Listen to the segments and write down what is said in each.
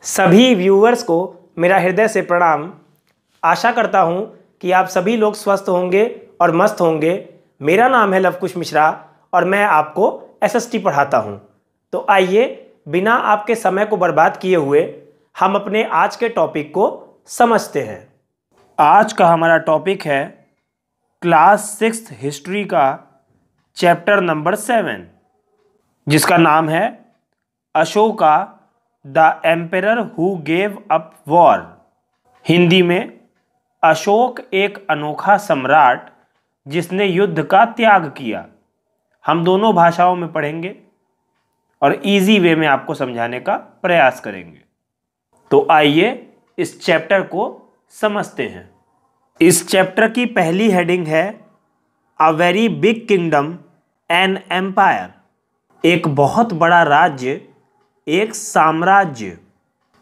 सभी व्यूअर्स को मेरा हृदय से प्रणाम। आशा करता हूँ कि आप सभी लोग स्वस्थ होंगे और मस्त होंगे। मेरा नाम है लवकुश मिश्रा और मैं आपको एसएसटी पढ़ाता हूँ। तो आइए बिना आपके समय को बर्बाद किए हुए हम अपने आज के टॉपिक को समझते हैं। आज का हमारा टॉपिक है क्लास 6 हिस्ट्री का चैप्टर नंबर 7, जिसका नाम है Ashoka the emperor who gave up war. Hindi में अशोक एक अनोखा सम्राट जिसने युद्ध का त्याग किया। हम दोनों भाषाओं में पढ़ेंगे और इजी वे में आपको समझाने का प्रयास करेंगे। तो आइए इस चैप्टर को समझते हैं। इस चैप्टर की पहली हेडिंग है a very big kingdom an empire. एक बहुत बड़ा राज्य, एक साम्राज्य।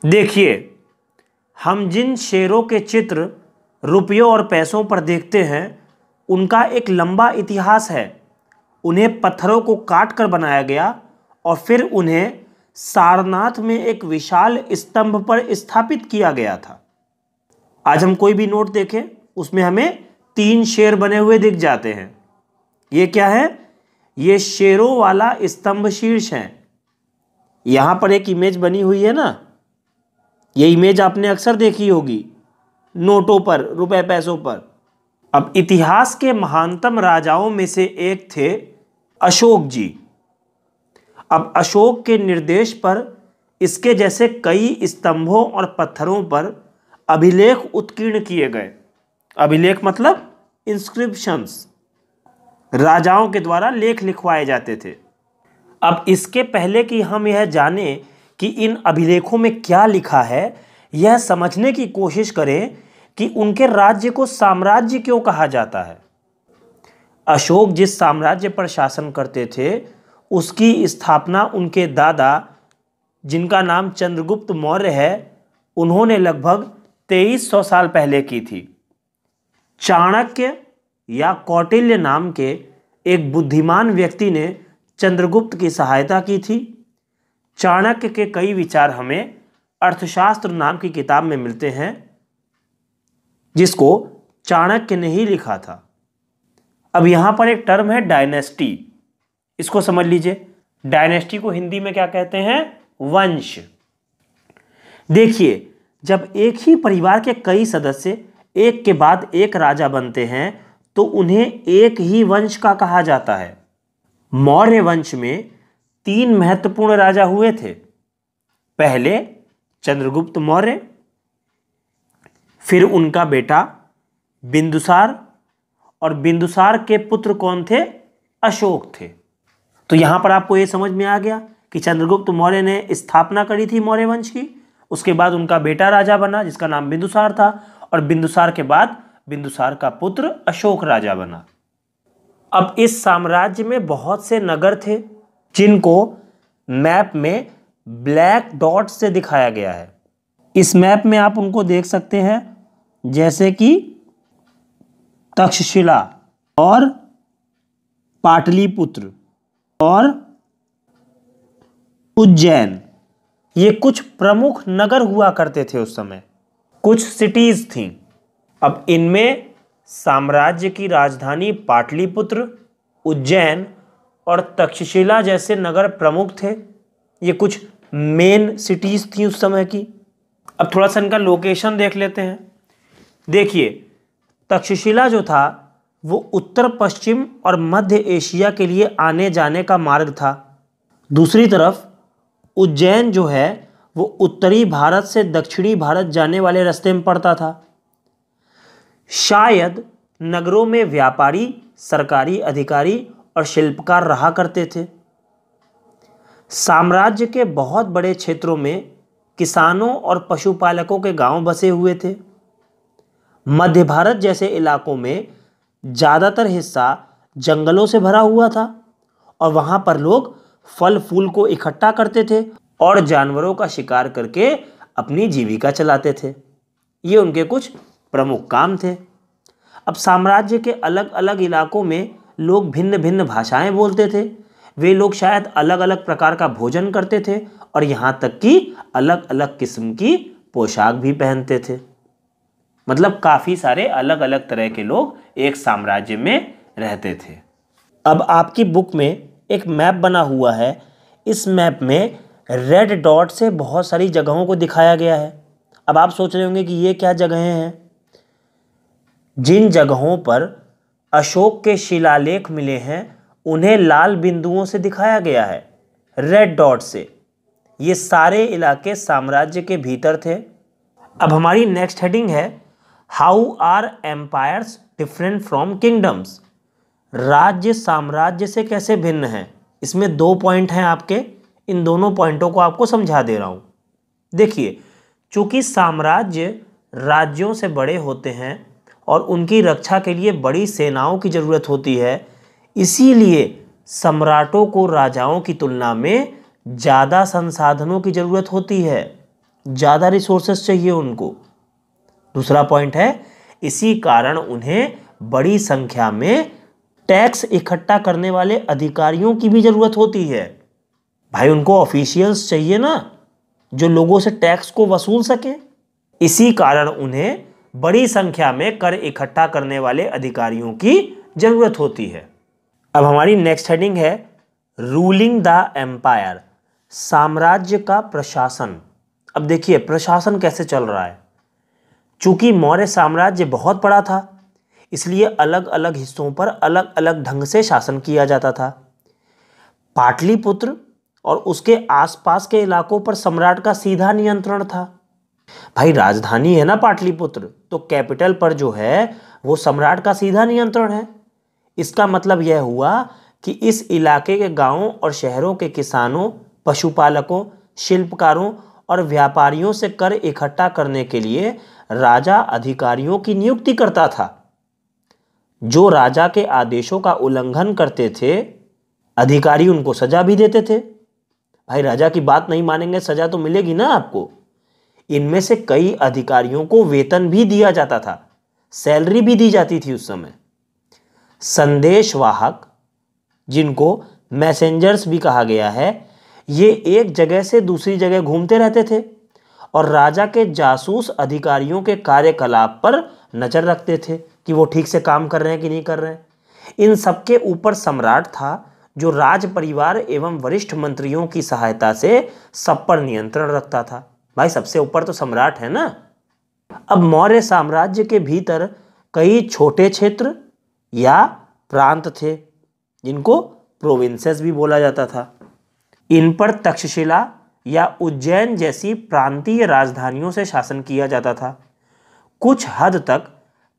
देखिए, हम जिन शेरों के चित्र रुपयों और पैसों पर देखते हैं उनका एक लंबा इतिहास है। उन्हें पत्थरों को काट कर बनाया गया और फिर उन्हें सारनाथ में एक विशाल स्तंभ पर स्थापित किया गया था। आज हम कोई भी नोट देखें उसमें हमें 3 शेर बने हुए दिख जाते हैं। ये क्या है? ये शेरों वाला स्तंभ शीर्ष है। यहां पर एक इमेज बनी हुई है ना, ये इमेज आपने अक्सर देखी होगी नोटों पर, रुपए पैसों पर। अब इतिहास के महानतम राजाओं में से एक थे अशोक जी। अब अशोक के निर्देश पर इसके जैसे कई स्तंभों और पत्थरों पर अभिलेख उत्कीर्ण किए गए। अभिलेख मतलब इंस्क्रिप्शंस। राजाओं के द्वारा लेख लिखवाए जाते थे। अब इसके पहले कि हम यह जानें कि इन अभिलेखों में क्या लिखा है, यह समझने की कोशिश करें कि उनके राज्य को साम्राज्य क्यों कहा जाता है। अशोक जिस साम्राज्य पर शासन करते थे उसकी स्थापना उनके दादा, जिनका नाम चंद्रगुप्त मौर्य है, उन्होंने लगभग 2300 साल पहले की थी। चाणक्य या कौटिल्य नाम के एक बुद्धिमान व्यक्ति ने चंद्रगुप्त की सहायता की थी। चाणक्य के कई विचार हमें अर्थशास्त्र नाम की किताब में मिलते हैं, जिसको चाणक्य ने ही लिखा था। अब यहां पर एक टर्म है डायनेस्टी, इसको समझ लीजिए। डायनेस्टी को हिंदी में क्या कहते हैं? वंश। देखिए, जब एक ही परिवार के कई सदस्य एक के बाद एक राजा बनते हैं तो उन्हें एक ही वंश का कहा जाता है। मौर्य वंश में 3 महत्वपूर्ण राजा हुए थे। पहले चंद्रगुप्त मौर्य, फिर उनका बेटा बिंदुसार, और बिंदुसार के पुत्र कौन थे? अशोक थे। तो यहां पर आपको यह समझ में आ गया कि चंद्रगुप्त मौर्य ने स्थापना करी थी मौर्य वंश की। उसके बाद उनका बेटा राजा बना जिसका नाम बिंदुसार था, और बिंदुसार के बाद बिंदुसार का पुत्र अशोक राजा बना। अब इस साम्राज्य में बहुत से नगर थे जिनको मैप में ब्लैक डॉट से दिखाया गया है। इस मैप में आप उनको देख सकते हैं, जैसे कि तक्षशिला और पाटलिपुत्र और उज्जैन। ये कुछ प्रमुख नगर हुआ करते थे उस समय, कुछ सिटीज थीं। अब इनमें साम्राज्य की राजधानी पाटलिपुत्र, उज्जैन और तक्षशिला जैसे नगर प्रमुख थे। ये कुछ मेन सिटीज थी उस समय की। अब थोड़ा सा इनका लोकेशन देख लेते हैं। देखिए, तक्षशिला जो था वो उत्तर पश्चिम और मध्य एशिया के लिए आने जाने का मार्ग था। दूसरी तरफ उज्जैन जो है वो उत्तरी भारत से दक्षिणी भारत जाने वाले रास्ते में पड़ता था। शायद नगरों में व्यापारी, सरकारी अधिकारी और शिल्पकार रहा करते थे। साम्राज्य के बहुत बड़े क्षेत्रों में किसानों और पशुपालकों के गांव बसे हुए थे। मध्य भारत जैसे इलाकों में ज़्यादातर हिस्सा जंगलों से भरा हुआ था और वहां पर लोग फल फूल को इकट्ठा करते थे और जानवरों का शिकार करके अपनी जीविका चलाते थे। ये उनके कुछ प्रमुख काम थे। अब साम्राज्य के अलग अलग इलाकों में लोग भिन्न भिन्न भाषाएं बोलते थे। वे लोग शायद अलग अलग प्रकार का भोजन करते थे और यहाँ तक कि अलग अलग किस्म की पोशाक भी पहनते थे। मतलब काफ़ी सारे अलग अलग तरह के लोग एक साम्राज्य में रहते थे। अब आपकी बुक में एक मैप बना हुआ है। इस मैप में रेड डॉट से बहुत सारी जगहों को दिखाया गया है। अब आप सोच रहे होंगे कि ये क्या जगहें हैं। जिन जगहों पर अशोक के शिलालेख मिले हैं उन्हें लाल बिंदुओं से दिखाया गया है, रेड डॉट से। ये सारे इलाके साम्राज्य के भीतर थे। अब हमारी नेक्स्ट हेडिंग है how are empires different from kingdoms. राज्य साम्राज्य से कैसे भिन्न हैं। इसमें 2 पॉइंट हैं आपके, इन दोनों पॉइंटों को आपको समझा दे रहा हूं। देखिए, चूंकि साम्राज्य राज्यों से बड़े होते हैं और उनकी रक्षा के लिए बड़ी सेनाओं की ज़रूरत होती है, इसीलिए सम्राटों को राजाओं की तुलना में ज़्यादा संसाधनों की ज़रूरत होती है, ज़्यादा रिसोर्सेस चाहिए उनको। दूसरा पॉइंट है, इसी कारण उन्हें बड़ी संख्या में टैक्स इकट्ठा करने वाले अधिकारियों की भी ज़रूरत होती है। भाई, उनको ऑफिशियल्स चाहिए ना, जो लोगों से टैक्स को वसूल सके। इसी कारण उन्हें बड़ी संख्या में कर इकट्ठा करने वाले अधिकारियों की जरूरत होती है। अब हमारी नेक्स्ट हेडिंग है रूलिंग द एम्पायर, साम्राज्य का प्रशासन। अब देखिए, प्रशासन कैसे चल रहा है। चूंकि मौर्य साम्राज्य बहुत बड़ा था, इसलिए अलग अलग हिस्सों पर अलग अलग ढंग से शासन किया जाता था। पाटलिपुत्र और उसके आसपास के इलाकों पर सम्राट का सीधा नियंत्रण था। भाई, राजधानी है ना पाटलिपुत्र, तो कैपिटल पर जो है वो सम्राट का सीधा नियंत्रण है। इसका मतलब यह हुआ कि इस इलाके के गांवों और शहरों के किसानों, पशुपालकों, शिल्पकारों और व्यापारियों से कर इकट्ठा करने के लिए राजा अधिकारियों की नियुक्ति करता था। जो राजा के आदेशों का उल्लंघन करते थे, अधिकारी उनको सजा भी देते थे। भाई, राजा की बात नहीं मानेंगे, सजा तो मिलेगी ना आपको। इनमें से कई अधिकारियों को वेतन भी दिया जाता था, सैलरी भी दी जाती थी उस समय। संदेशवाहक, जिनको मैसेंजर्स भी कहा गया है, ये एक जगह से दूसरी जगह घूमते रहते थे और राजा के जासूस अधिकारियों के कार्यकलाप पर नजर रखते थे कि वो ठीक से काम कर रहे हैं कि नहीं कर रहे हैं। इन सबके ऊपर सम्राट था, जो राज परिवार एवं वरिष्ठ मंत्रियों की सहायता से सब पर नियंत्रण रखता था। भाई, सबसे ऊपर तो सम्राट है ना। अब मौर्य साम्राज्य के भीतर कई छोटे क्षेत्र या प्रांत थे, जिनको प्रोविंसेस भी बोला जाता था। इन पर तक्षशिला या उज्जैन जैसी प्रांतीय राजधानियों से शासन किया जाता था। कुछ हद तक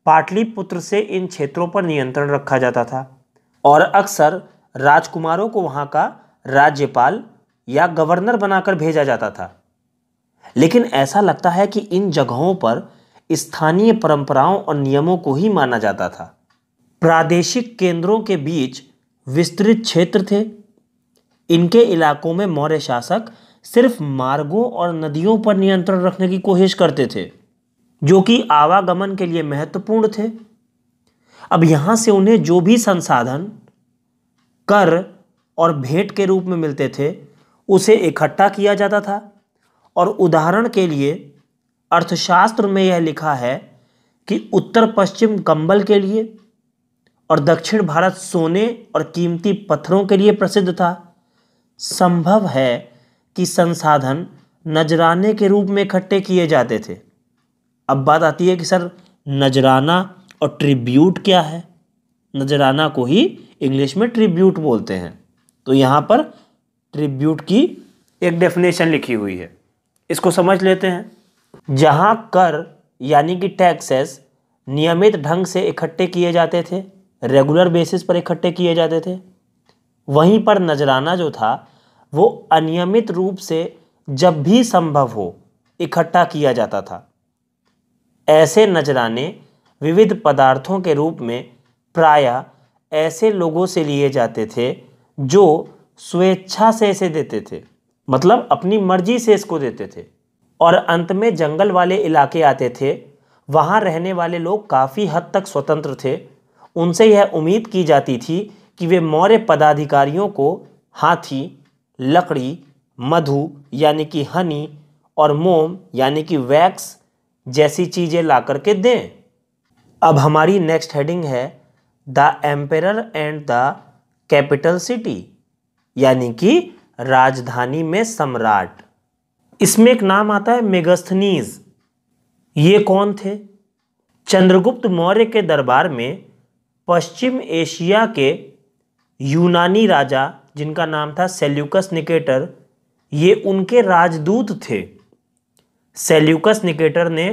पाटलिपुत्र से इन क्षेत्रों पर नियंत्रण रखा जाता था और अक्सर राजकुमारों को वहां का राज्यपाल या गवर्नर बनाकर भेजा जाता था। लेकिन ऐसा लगता है कि इन जगहों पर स्थानीय परंपराओं और नियमों को ही माना जाता था। प्रादेशिक केंद्रों के बीच विस्तृत क्षेत्र थे। इनके इलाकों में मौर्य शासक सिर्फ मार्गों और नदियों पर नियंत्रण रखने की कोशिश करते थे, जो कि आवागमन के लिए महत्वपूर्ण थे। अब यहां से उन्हें जो भी संसाधन कर और भेंट के रूप में मिलते थे, उसे इकट्ठा किया जाता था। और उदाहरण के लिए अर्थशास्त्र में यह लिखा है कि उत्तर पश्चिम कंबल के लिए और दक्षिण भारत सोने और कीमती पत्थरों के लिए प्रसिद्ध था। संभव है कि संसाधन नजराने के रूप में इकट्ठे किए जाते थे। अब बात आती है कि सर, नजराना और ट्रिब्यूट क्या है। नजराना को ही इंग्लिश में ट्रिब्यूट बोलते हैं। तो यहाँ पर ट्रिब्यूट की एक डेफिनेशन लिखी हुई है, इसको समझ लेते हैं। जहाँ कर यानी कि टैक्सेस नियमित ढंग से इकट्ठे किए जाते थे, रेगुलर बेसिस पर इकट्ठे किए जाते थे, वहीं पर नजराना जो था वो अनियमित रूप से जब भी संभव हो इकट्ठा किया जाता था। ऐसे नजराने विविध पदार्थों के रूप में प्रायः ऐसे लोगों से लिए जाते थे जो स्वेच्छा से इसे देते थे, मतलब अपनी मर्जी से इसको देते थे। और अंत में जंगल वाले इलाके आते थे। वहाँ रहने वाले लोग काफ़ी हद तक स्वतंत्र थे। उनसे यह उम्मीद की जाती थी कि वे मौर्य पदाधिकारियों को हाथी, लकड़ी मधु यानी कि हनी और मोम यानी कि वैक्स जैसी चीज़ें ला करके दें। अब हमारी नेक्स्ट हेडिंग है the emperor and the capital city, यानी कि राजधानी में सम्राट। इसमें एक नाम आता है मेगास्थनीज। ये कौन थे? चंद्रगुप्त मौर्य के दरबार में पश्चिम एशिया के यूनानी राजा जिनका नाम था सेल्यूकस निकेटर, ये उनके राजदूत थे। सेल्यूकस निकेटर ने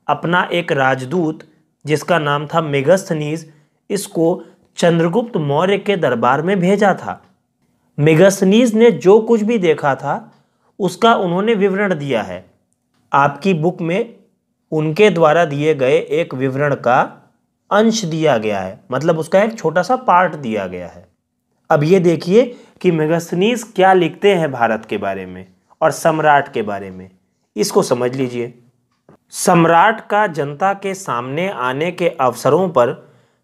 अपना एक राजदूत जिसका नाम था मेगास्थनीज, इसको चंद्रगुप्त मौर्य के दरबार में भेजा था। मेगास्थनीज ने जो कुछ भी देखा था उसका उन्होंने विवरण दिया है। आपकी बुक में उनके द्वारा दिए गए एक विवरण का अंश दिया गया है, मतलब उसका एक छोटा सा पार्ट दिया गया है। अब ये देखिए कि मेगास्थनीज क्या लिखते हैं भारत के बारे में और सम्राट के बारे में, इसको समझ लीजिए। सम्राट का जनता के सामने आने के अवसरों पर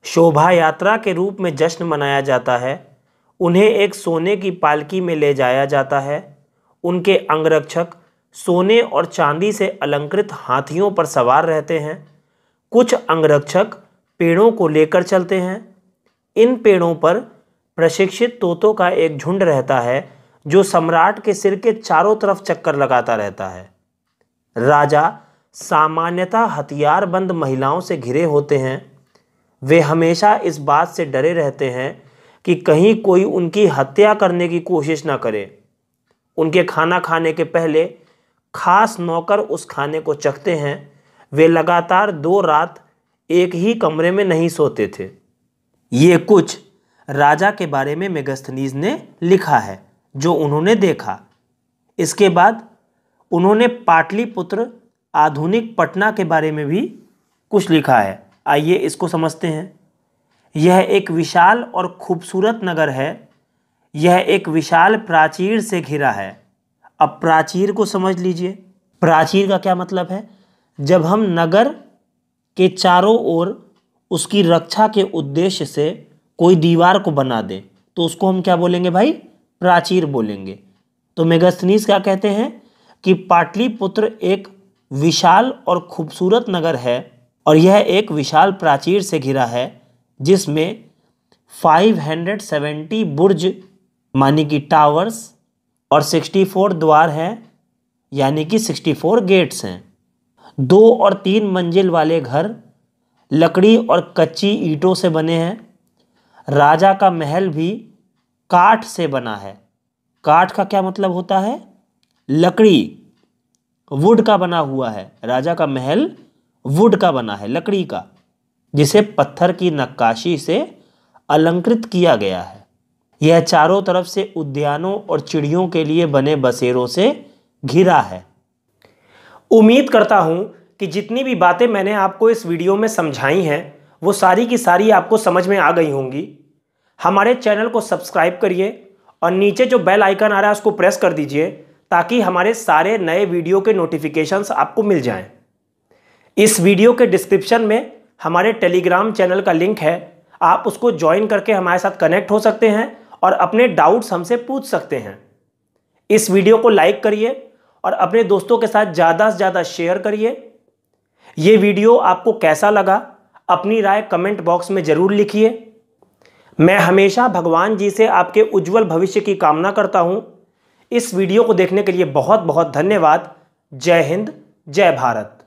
शोभा यात्रा के रूप में जश्न मनाया जाता है। उन्हें एक सोने की पालकी में ले जाया जाता है। उनके अंगरक्षक सोने और चांदी से अलंकृत हाथियों पर सवार रहते हैं। कुछ अंगरक्षक पेड़ों को लेकर चलते हैं। इन पेड़ों पर प्रशिक्षित तोतों का एक झुंड रहता है जो सम्राट के सिर के चारों तरफ चक्कर लगाता रहता है। राजा सामान्यतः हथियारबंद महिलाओं से घिरे होते हैं। वे हमेशा इस बात से डरे रहते हैं कि कहीं कोई उनकी हत्या करने की कोशिश ना करे। उनके खाना खाने के पहले खास नौकर उस खाने को चखते हैं। वे लगातार 2 रात एक ही कमरे में नहीं सोते थे। ये कुछ राजा के बारे में मेगास्थनीज ने लिखा है जो उन्होंने देखा। इसके बाद उन्होंने पाटलिपुत्र आधुनिक पटना के बारे में भी कुछ लिखा है। आइए इसको समझते हैं। यह एक विशाल और खूबसूरत नगर है। यह एक विशाल प्राचीर से घिरा है। अब प्राचीर को समझ लीजिए। प्राचीर का क्या मतलब है? जब हम नगर के चारों ओर उसकी रक्षा के उद्देश्य से कोई दीवार को बना दें तो उसको हम क्या बोलेंगे भाई? प्राचीर बोलेंगे। तो मेगास्थनीज क्या कहते हैं कि पाटलिपुत्र एक विशाल और खूबसूरत नगर है और यह एक विशाल प्राचीर से घिरा है जिसमें 570 बुर्ज मानी कि टावर्स और 64 द्वार हैं, यानी कि 64 गेट्स हैं। 2 और 3 मंजिल वाले घर लकड़ी और कच्ची ईंटों से बने हैं। राजा का महल भी काठ से बना है। काठ का क्या मतलब होता है? लकड़ी, वुड का बना हुआ है। राजा का महल वुड का बना है, लकड़ी का, जिसे पत्थर की नक्काशी से अलंकृत किया गया है। यह चारों तरफ से उद्यानों और चिड़ियों के लिए बने बसेरों से घिरा है। उम्मीद करता हूं कि जितनी भी बातें मैंने आपको इस वीडियो में समझाई हैं वो सारी की सारी आपको समझ में आ गई होंगी। हमारे चैनल को सब्सक्राइब करिए और नीचे जो बेल आइकन आ रहा है उसको प्रेस कर दीजिए ताकि हमारे सारे नए वीडियो के नोटिफिकेशंस आपको मिल जाएं। इस वीडियो के डिस्क्रिप्शन में हमारे टेलीग्राम चैनल का लिंक है, आप उसको ज्वाइन करके हमारे साथ कनेक्ट हो सकते हैं और अपने डाउट्स हमसे पूछ सकते हैं। इस वीडियो को लाइक करिए और अपने दोस्तों के साथ ज़्यादा से ज़्यादा शेयर करिए। ये वीडियो आपको कैसा लगा अपनी राय कमेंट बॉक्स में ज़रूर लिखिए। मैं हमेशा भगवान जी से आपके उज्जवल भविष्य की कामना करता हूँ। इस वीडियो को देखने के लिए बहुत बहुत धन्यवाद। जय हिंद, जय भारत।